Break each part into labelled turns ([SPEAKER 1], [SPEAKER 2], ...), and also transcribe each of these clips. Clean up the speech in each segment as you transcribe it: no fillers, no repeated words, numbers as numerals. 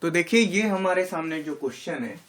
[SPEAKER 1] तो देखिए ये हमारे सामने जो क्वेश्चन है,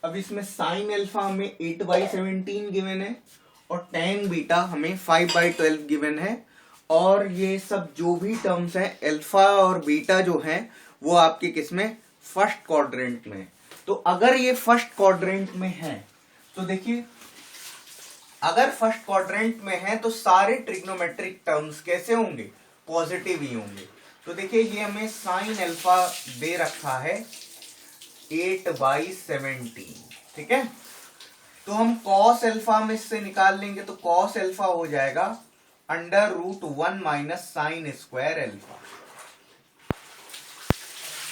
[SPEAKER 1] अब इसमें साइन अल्फा हमें 8/17 गिवन है और tan बीटा हमें 5/12 गिवन है। और ये सब जो भी टर्म्स हैं अल्फा और बीटा जो हैं वो आपके किसमें, फर्स्ट क्वाड्रेंट में। तो अगर ये फर्स्ट क्वाड्रेंट में है तो देखिए, अगर फर्स्ट क्वाड्रेंट में है तो सारे ट्रिग्नोमेट्रिक टर्म्स कैसे होंगे, पॉजिटिव ही होंगे। तो देखिए ये हमें साइन अल्फा दे रखा है 8/17, ठीक है। तो हम कॉस अल्फा में इससे निकाल लेंगे तो कॉस अल्फा हो जाएगा √1 माइनस साइन स्क्वायर अल्फा।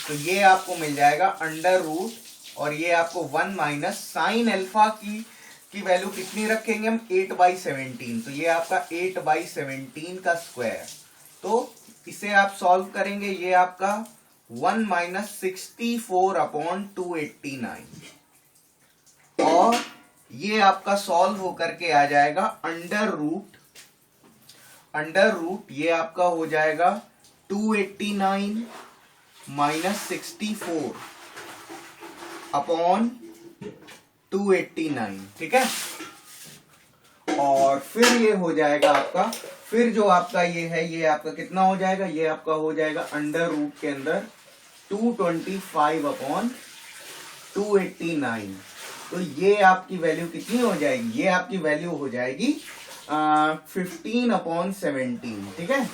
[SPEAKER 1] तो ये आपको मिल जाएगा अंडर रूट और ये आपको 1 माइनस साइन अल्फा की वैल्यू कितनी रखेंगे हम, 8/17। तो ये आपका 8/17 का स्क्वायर। तो इसे आप सॉल्व करेंगे, ये आपका 1 माइनस 64/289 और ये आपका सॉल्व होकर के आ जाएगा अंडर रूट ये आपका हो जाएगा 289 माइनस 64/289, ठीक है। और फिर ये हो जाएगा आपका, फिर जो आपका ये है ये आपका कितना हो जाएगा, ये आपका हो जाएगा अंडर रूट के अंदर 225/289। तो ये आपकी वैल्यू कितनी हो जाएगी, ये आपकी वैल्यू हो जाएगी 15/17, ठीक है।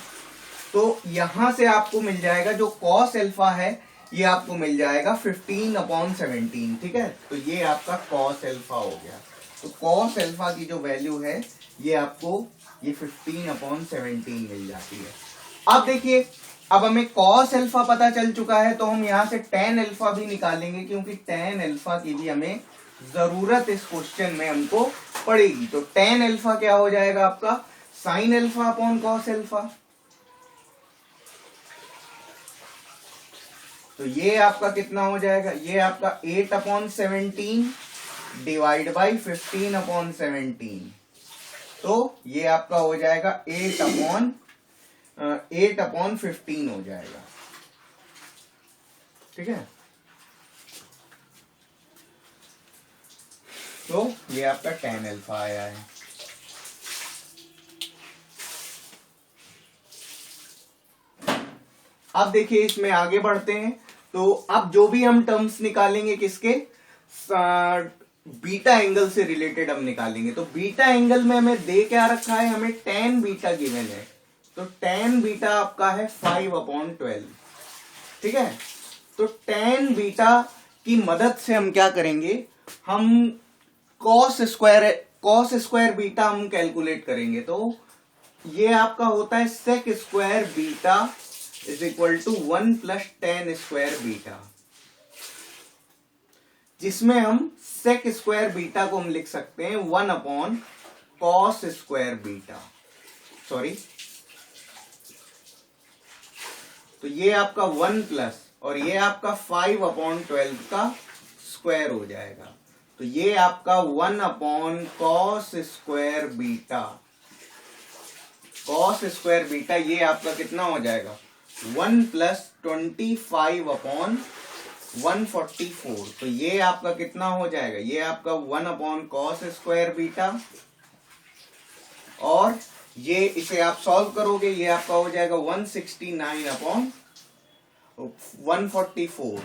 [SPEAKER 1] तो यहां से आपको मिल जाएगा जो कॉस अल्फा है ये आपको मिल जाएगा 15/17, ठीक है। तो ये आपका कॉस अल्फा हो गया। तो कॉस अल्फा की जो वैल्यू है ये आपको ये 15/17 मिल जाती है। अब देखिए, अब हमें कॉस अल्फा पता चल चुका है तो हम यहां से tan अल्फा भी निकालेंगे, क्योंकि tan अल्फा की भी हमें जरूरत इस क्वेश्चन में हमको पड़ेगी। तो tan अल्फा क्या हो जाएगा आपका, sine alpha upon cos alpha. तो ये आपका कितना हो जाएगा, ये आपका 8/17 डिवाइड बाई 15/17। तो ये आपका हो जाएगा 8/15 हो जाएगा, ठीक है। तो ये आपका tan अल्फा आया है। अब देखिए इसमें आगे बढ़ते हैं। तो अब जो भी हम टर्म्स निकालेंगे किसके, बीटा एंगल से रिलेटेड हम निकालेंगे। तो बीटा एंगल में हमें दे क्या रखा है, हमें tan बीटा गिवन है। तो tan बीटा आपका है 5/12, ठीक है। तो tan बीटा की मदद से हम क्या करेंगे, हम कॉस स्क्वायर बीटा हम कैलकुलेट करेंगे। तो ये आपका होता है sec square beta is equal to 1 plus tan square beta, जिसमें हम सेक स्क्वायर बीटा को हम लिख सकते हैं 1/cos स्क्वायर बीटा, सॉरी। तो ये आपका 1 प्लस और ये आपका 5/12 का स्क्वायर हो जाएगा। तो ये आपका 1/cos square beta, cos square beta ये आपका कितना हो जाएगा, 1 प्लस 25/144। तो ये आपका कितना हो जाएगा, ये आपका 1/cos स्क्वायर बीटा और ये इसे आप सॉल्व करोगे ये आपका हो जाएगा 169/144।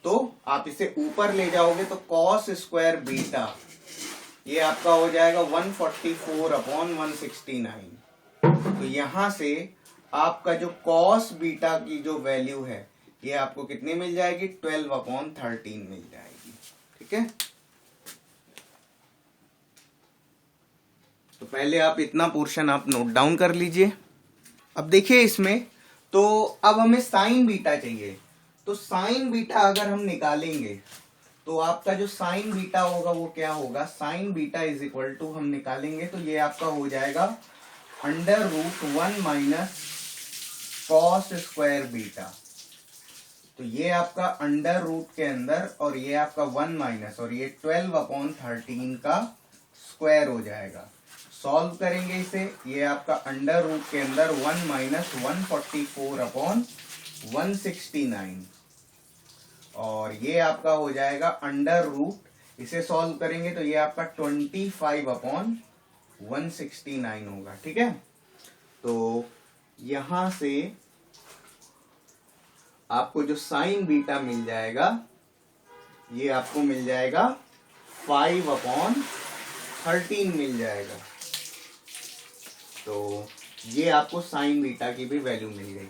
[SPEAKER 1] तो आप इसे ऊपर ले जाओगे तो cos स्क्वायर बीटा ये आपका हो जाएगा 144/169। तो यहां से आपका जो cos बीटा की जो वैल्यू है ये आपको कितनी मिल जाएगी, 12/13 मिल जाएगी, ठीक है। तो पहले आप इतना पोर्शन आप नोट डाउन कर लीजिए। अब देखिए इसमें, तो अब हमें साइन बीटा चाहिए। तो साइन बीटा अगर हम निकालेंगे तो आपका जो साइन बीटा होगा वो क्या होगा, sine beta is equal to हम निकालेंगे तो ये आपका हो जाएगा √1 माइनस कॉस स्क्वायर बीटा। तो ये आपका अंडर रूट के अंदर और ये आपका 1 माइनस और ये 12/13 का स्क्वायर हो जाएगा। सॉल्व करेंगे इसे, ये आपका अंडर रूट के अंदर 1 माइनस 144/169 और ये आपका हो जाएगा अंडर रूट, इसे सॉल्व करेंगे तो ये आपका 25/169 होगा। ठीक है, तो यहां से आपको जो साइन बीटा मिल जाएगा ये आपको मिल जाएगा 5/13 मिल जाएगा। तो ये आपको साइन बीटा की भी वैल्यू मिल गई।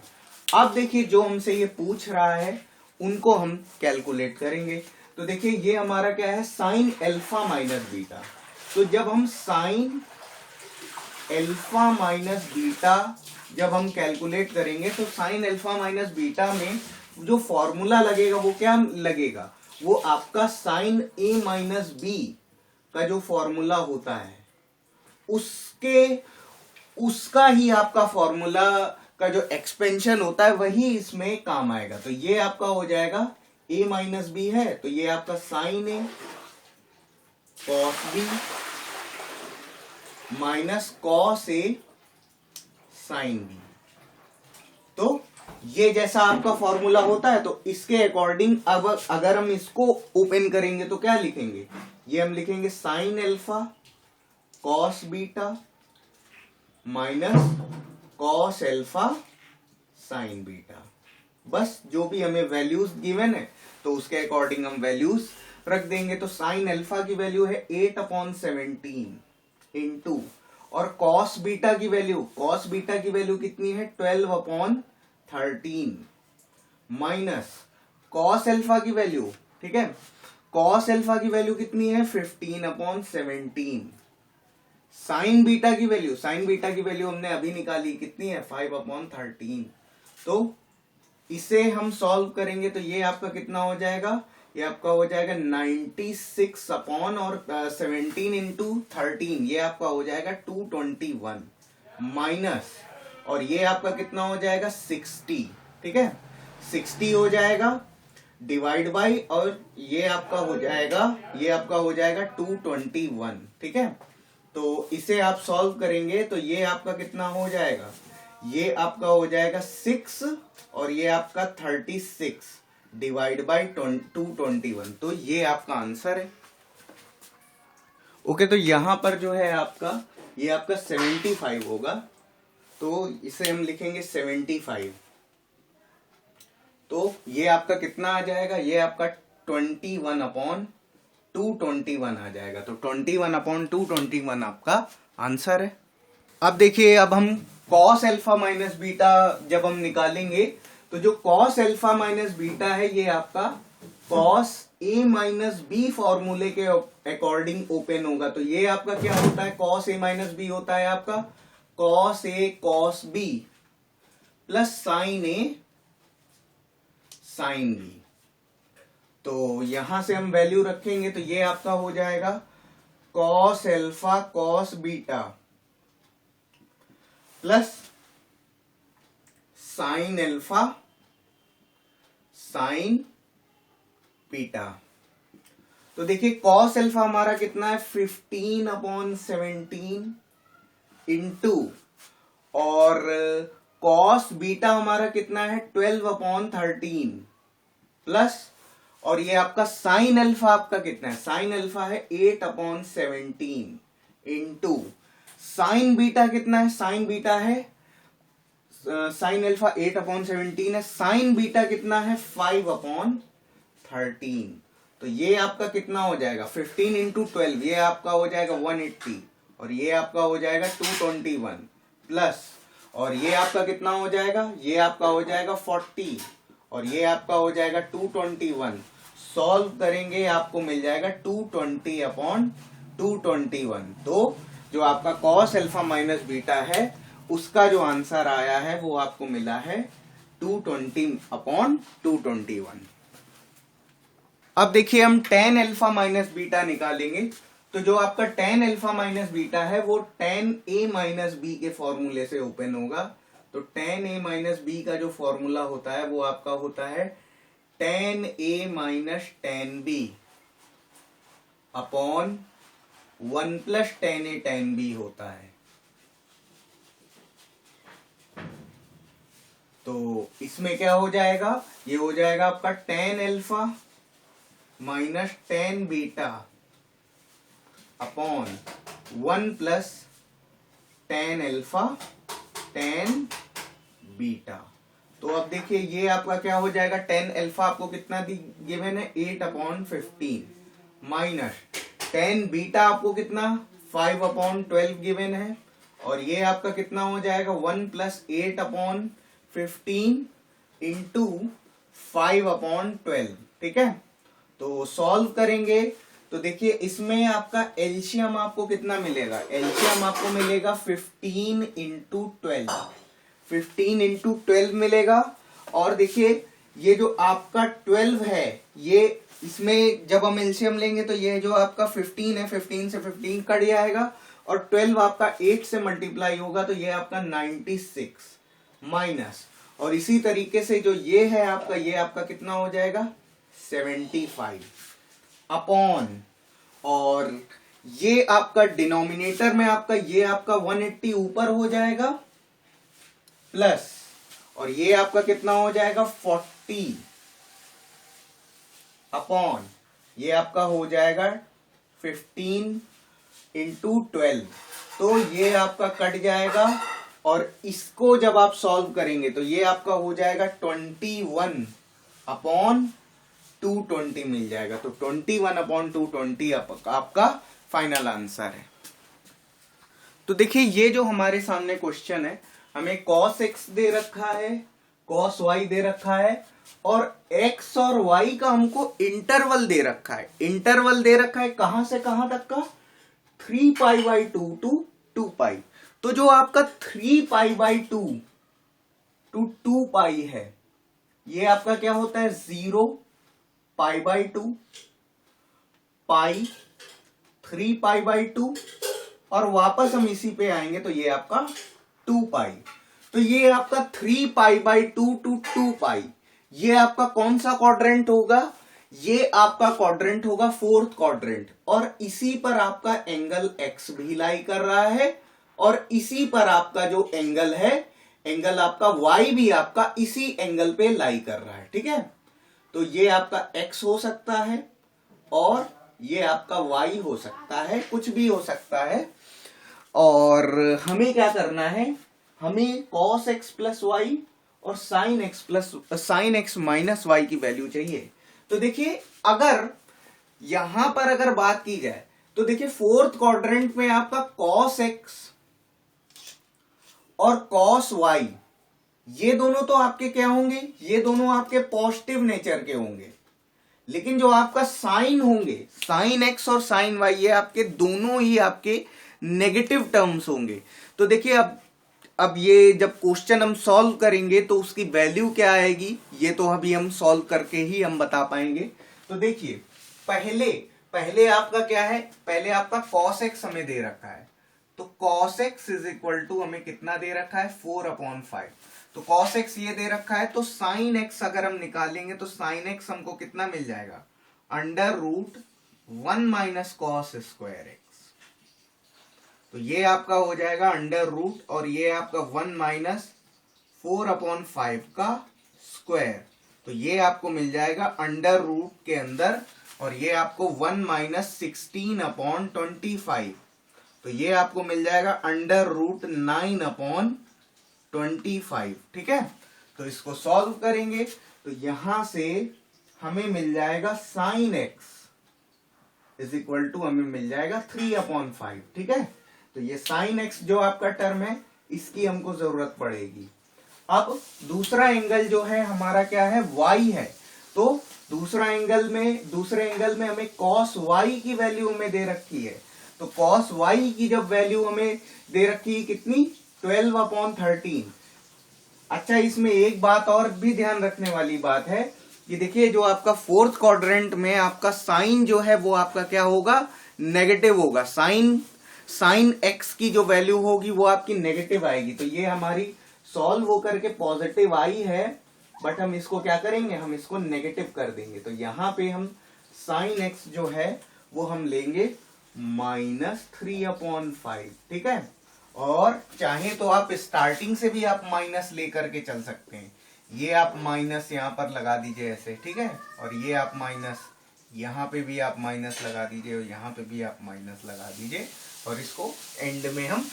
[SPEAKER 1] अब देखिए जो हमसे ये पूछ रहा है उनको हम कैलकुलेट करेंगे। तो देखिए ये हमारा क्या है, साइन अल्फा माइनस बीटा। तो जब हम साइन अल्फा माइनस बीटा जब हम कैलकुलेट करेंगे तो साइन अल्फा माइनस बीटा में जो फॉर्मूला लगेगा वो क्या लगेगा, वो आपका साइन ए माइनस बी का जो फॉर्मूला होता है उसका ही आपका फॉर्मूला का जो एक्सपेंशन होता है वही इसमें काम आएगा। तो ये आपका हो जाएगा a माइनस बी है, तो ये आपका sign A cos B minus cos A sine B. तो ये जैसा आपका फॉर्मूला होता है तो इसके अकॉर्डिंग अब अगर हम इसको ओपन करेंगे तो क्या लिखेंगे, ये हम लिखेंगे sine alpha cos beta minus cos alpha sign beta. बस जो भी हमें वैल्यूज गिवन है तो उसके अकॉर्डिंग हम वैल्यूज रख देंगे। तो साइन अल्फा की वैल्यू है 8/17 इंटू, और कॉस बीटा की वैल्यू कितनी है 12/13 माइनस कॉस अल्फा की वैल्यू, ठीक है, कॉस अल्फा की वैल्यू कितनी है 15/17। साइन बीटा की वैल्यू हमने अभी निकाली, कितनी है 5/13। तो इसे हम सॉल्व करेंगे तो ये आपका कितना हो जाएगा, ये आपका हो जाएगा 96/17 इंटू 13, ये आपका हो जाएगा 221 माइनस, और ये आपका कितना हो जाएगा 60। ठीक है, 60 हो जाएगा डिवाइड बाई, और ये आपका हो जाएगा 221। ठीक है, तो इसे आप सॉल्व करेंगे तो ये आपका कितना हो जाएगा, ये आपका हो जाएगा 6 और ये आपका 36 डिवाइड बाई 221। तो ये आपका आंसर है। ओके, तो यहां पर जो है आपका ये आपका 75 होगा, तो इसे हम लिखेंगे 75। तो ये आपका कितना आ जाएगा, ये आपका 21/221 आ जाएगा। तो 21/221 आपका आंसर है। अब देखिए, अब हम कॉस अल्फा माइनस बीटा जब हम निकालेंगे तो जो कॉस अल्फा माइनस बीटा है ये आपका कॉस ए माइनस बी फॉर्मूले के अकॉर्डिंग ओपन होगा। तो ये आपका क्या होता है, कॉस ए माइनस बी होता है आपका cos A cos B plus sign A sine B. तो यहां से हम वैल्यू रखेंगे तो ये आपका हो जाएगा cos alpha cos beta plus sine alpha sign beta. तो देखिए कॉस अल्फा हमारा कितना है 15/17 इंटू, और कॉस बीटा हमारा कितना है 12/13 प्लस, और ये आपका साइन अल्फा आपका कितना है, साइन अल्फा है 8/17 इंटू साइन बीटा कितना है, साइन बीटा है साइन अल्फा 8/17 है, साइन बीटा कितना है 5/13। तो ये आपका कितना हो जाएगा 15 इंटू 12, ये आपका हो जाएगा 180, और ये आपका हो जाएगा 221 प्लस, और ये आपका कितना हो जाएगा, ये आपका हो जाएगा 40, और ये आपका हो जाएगा 221। सॉल्व करेंगे आपको मिल जाएगा 220/221। तो जो आपका कॉस अल्फा माइनस बीटा है उसका जो आंसर आया है वो आपको मिला है 220/221। अब देखिए हम tan अल्फा माइनस बीटा निकालेंगे। तो जो आपका tan अल्फा माइनस बीटा है वो tan a माइनस बी के फॉर्मूले से ओपन होगा। तो tan a माइनस बी का जो फॉर्मूला होता है वो आपका होता है tan a minus tan b upon 1 plus tan a tan b होता है। तो इसमें क्या हो जाएगा, ये हो जाएगा आपका tan alpha minus tan beta upon 1 plus tan alpha tan beta. तो अब देखिए ये आपका क्या हो जाएगा, tan अल्फा आपको कितना गिवन है 8/15 माइनस tan बीटा आपको कितना 5/12 गिवन है, और ये आपका कितना हो जाएगा 1 प्लस 8/15 इंटू 5/12। ठीक है, तो सॉल्व करेंगे तो देखिए इसमें आपका एलसीएम आपको कितना मिलेगा, एलसीएम आपको मिलेगा 15 इंटू 12, 15 इंटू 12 मिलेगा। और देखिए ये जो आपका 12 है, ये इसमें जब हम एलसीएम लेंगे तो ये जो आपका 15 है, 15 से 15 कट जाएगा, और 12 आपका 8 से मल्टीप्लाई होगा तो ये आपका 96 माइनस, और इसी तरीके से जो ये है आपका, ये आपका कितना हो जाएगा 75 अपॉन, और ये आपका डिनोमिनेटर में आपका ये आपका 180 ऊपर हो जाएगा प्लस, और ये आपका कितना हो जाएगा 40 अपॉन, ये आपका हो जाएगा 15 इंटू 12। तो ये आपका कट जाएगा, और इसको जब आप सॉल्व करेंगे तो ये आपका हो जाएगा 21 अपॉन 220 मिल जाएगा। तो 21 अपॉन 220 आपका फाइनल आंसर है। तो देखिए ये जो हमारे सामने क्वेश्चन है, हमें cos x दे रखा है, cos y दे रखा है, और x और y का हमको इंटरवल दे रखा है। इंटरवल दे रखा है कहां से कहां तक का, 3π/2 टू 2π। तो जो आपका 3π/2 टू 2π है, ये आपका क्या होता है 0π/2 पाई 3π/2, और वापस हम इसी पे आएंगे तो ये आपका 2π। तो ये आपका 3π/2 टू 2π, ये आपका कौन सा क्वाड्रेंट होगा, ये आपका क्वाड्रेंट होगा फोर्थ क्वाड्रेंट, और इसी पर आपका एंगल x भी लाई कर रहा है, और इसी पर आपका जो एंगल है, एंगल आपका y भी आपका इसी एंगल पे लाई कर रहा है। ठीक है, तो ये आपका x हो सकता है और ये आपका y हो सकता है, कुछ भी हो सकता है। और हमें क्या करना है, हमें cos x प्लस वाई और sin x माइनस वाई की वैल्यू चाहिए। तो देखिए अगर यहां पर अगर बात की जाए तो देखिए फोर्थ क्वाड्रेंट में आपका cos x और cos y, ये दोनों तो आपके क्या होंगे, ये दोनों आपके पॉजिटिव नेचर के होंगे, लेकिन जो आपका साइन होंगे, sin x और sin y, ये आपके दोनों ही आपके नेगेटिव टर्म्स होंगे। तो देखिए अब ये जब क्वेश्चन हम सॉल्व करेंगे तो उसकी वैल्यू क्या आएगी, ये तो अभी हम सॉल्व करके ही हम बता पाएंगे। तो देखिए पहले आपका क्या है, पहले आपका cos x हमें दे रखा है, तो cos x is equal to हमें कितना दे रखा है 4/5। तो cos x ये दे रखा है, तो sin x अगर हम निकालेंगे तो sin x हमको कितना मिल जाएगा, √1 माइनस cos स्क्वायर x। तो ये आपका हो जाएगा √, और ये आपका 1 माइनस 4/5 का स्क्वायर, तो ये आपको मिल जाएगा √, के अंदर, और ये आपको 1 माइनस 16/25, तो ये आपको मिल जाएगा √9/25। ठीक है, तो इसको सॉल्व करेंगे तो यहां से हमें मिल जाएगा sin x is equal to हमें मिल जाएगा 3/5। ठीक है, तो ये sin x जो आपका टर्म है, इसकी हमको जरूरत पड़ेगी। अब दूसरा एंगल जो है हमारा क्या है, y है, तो दूसरे एंगल में हमें cos y की वैल्यू हमें दे रखी है। तो cos y की जब वैल्यू हमें दे रखी है कितनी, 12/13। अच्छा, इसमें एक बात और भी ध्यान रखने वाली बात है कि देखिए जो आपका फोर्थ क्वाड्रेंट में आपका साइन जो है वो आपका क्या होगा, नेगेटिव होगा। साइन x की जो वैल्यू होगी वो आपकी नेगेटिव आएगी। तो ये हमारी सॉल्व होकर के पॉजिटिव आई है, बट हम इसको क्या करेंगे, हम इसको नेगेटिव कर देंगे। तो यहां पे हम sin x जो है वो हम लेंगे -3/5। ठीक है, और चाहे तो आप स्टार्टिंग से भी आप माइनस लेकर के चल सकते हैं। ये आप माइनस यहाँ पर लगा दीजिए ऐसे, ठीक है, और ये आप माइनस यहाँ पे भी आप माइनस लगा दीजिए और यहाँ पे भी आप माइनस लगा दीजिए और इसको एंड में हम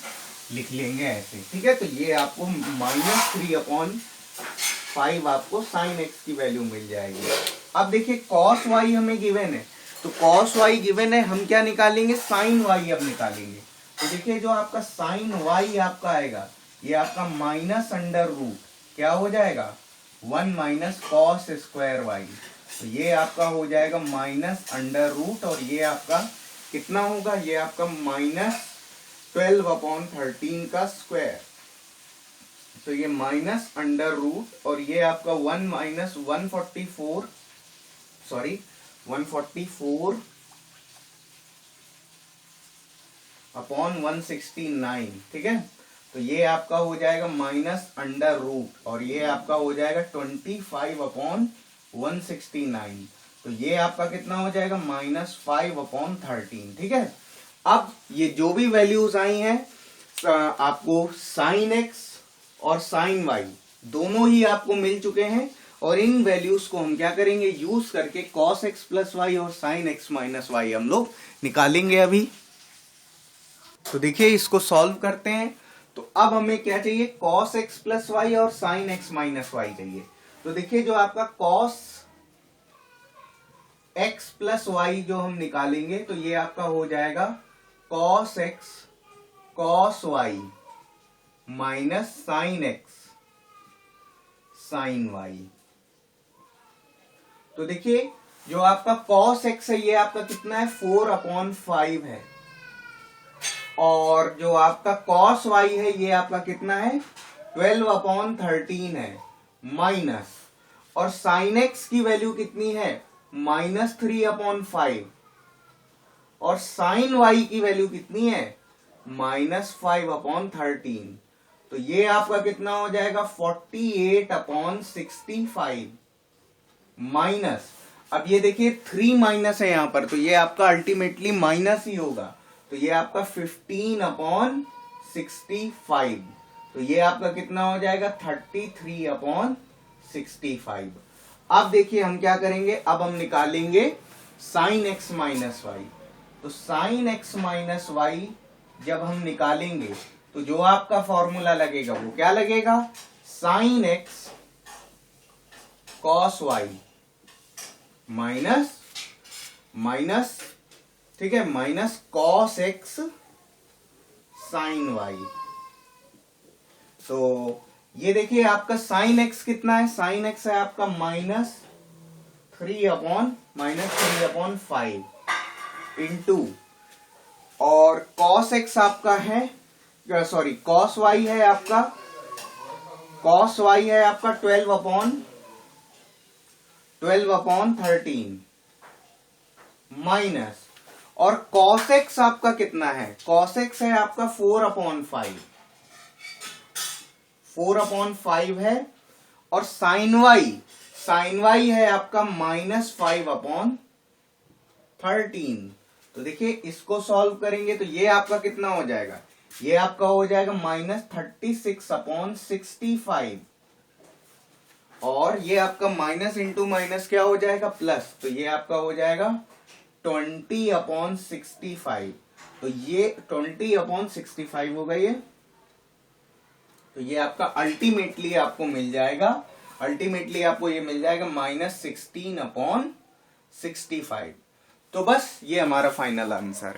[SPEAKER 1] लिख लेंगे ऐसे, ठीक है। तो ये आपको -3/5 आपको साइन एक्स की वैल्यू मिल जाएगी। अब देखिए कॉस वाई हमें गिवन है, तो कॉस वाई गिवन है, हम क्या निकालेंगे, साइन वाई अब निकालेंगे। तो देखिए जो आपका साइन वाई आपका आएगा, ये आपका -√, क्या हो जाएगा, 1 - cos स्क्वायर वाई। तो ये आपका हो जाएगा -√, और ये आपका कितना होगा, ये आपका -12/13 का स्क्वायर। तो ये -√, और ये आपका 1/144/169, ठीक है। तो ये आपका हो जाएगा -√, और ये आपका हो जाएगा 25/169। तो ये आपका कितना हो जाएगा, -5/13, ठीक है। अब ये जो भी वैल्यूज आई हैं आपको साइन एक्स और साइन वाई दोनों ही आपको मिल चुके हैं, और इन वैल्यूज को हम क्या करेंगे, यूज करके cos x + y और sin x - y हम लोग निकालेंगे अभी। तो देखिए इसको सॉल्व करते हैं। तो अब हमें क्या चाहिए, cos x + y और sin x - y चाहिए। तो देखिए जो आपका cos x + y जो हम निकालेंगे, तो ये आपका हो जाएगा cos x cos y - sin x sin y। तो देखिए जो आपका cos x है, ये आपका कितना है, 4/5 है, और जो आपका cos y है, ये आपका कितना है, 12/13 है, माइनस, और sin x की वैल्यू कितनी है, -3/5, और sin y की वैल्यू कितनी है, -5/13। तो ये आपका कितना हो जाएगा, 48/65 माइनस, अब ये देखिए 3 माइनस है यहां पर, तो ये आपका अल्टीमेटली माइनस ही होगा। तो ये आपका 15/65, तो ये आपका कितना हो जाएगा, 33/65। अब देखिए हम क्या करेंगे, अब हम निकालेंगे sin x - y। तो sin x - y जब हम निकालेंगे, तो जो आपका फॉर्मूला लगेगा वो क्या लगेगा, sin x cos y minus, ठीक है, -cos x sin y। तो ये देखिए आपका sin x कितना है, sin x है आपका -3/5 इंटू, और cos x आपका है, सॉरी cos y है आपका, cos y है आपका 12/13 माइनस, और cos x आपका कितना है, cos x है आपका 4/5 है, और sin y है आपका -5/13। तो देखिए इसको सॉल्व करेंगे, तो ये आपका कितना हो जाएगा, ये आपका हो जाएगा -36/65, और ये आपका माइनस इंटू माइनस क्या हो जाएगा, प्लस। तो ये आपका हो जाएगा 20/65। तो ये 20/65 होगा ये। तो ये आपका अल्टीमेटली आपको मिल जाएगा, अल्टीमेटली आपको ये मिल जाएगा -16/65। तो बस ये हमारा फाइनल आंसर है।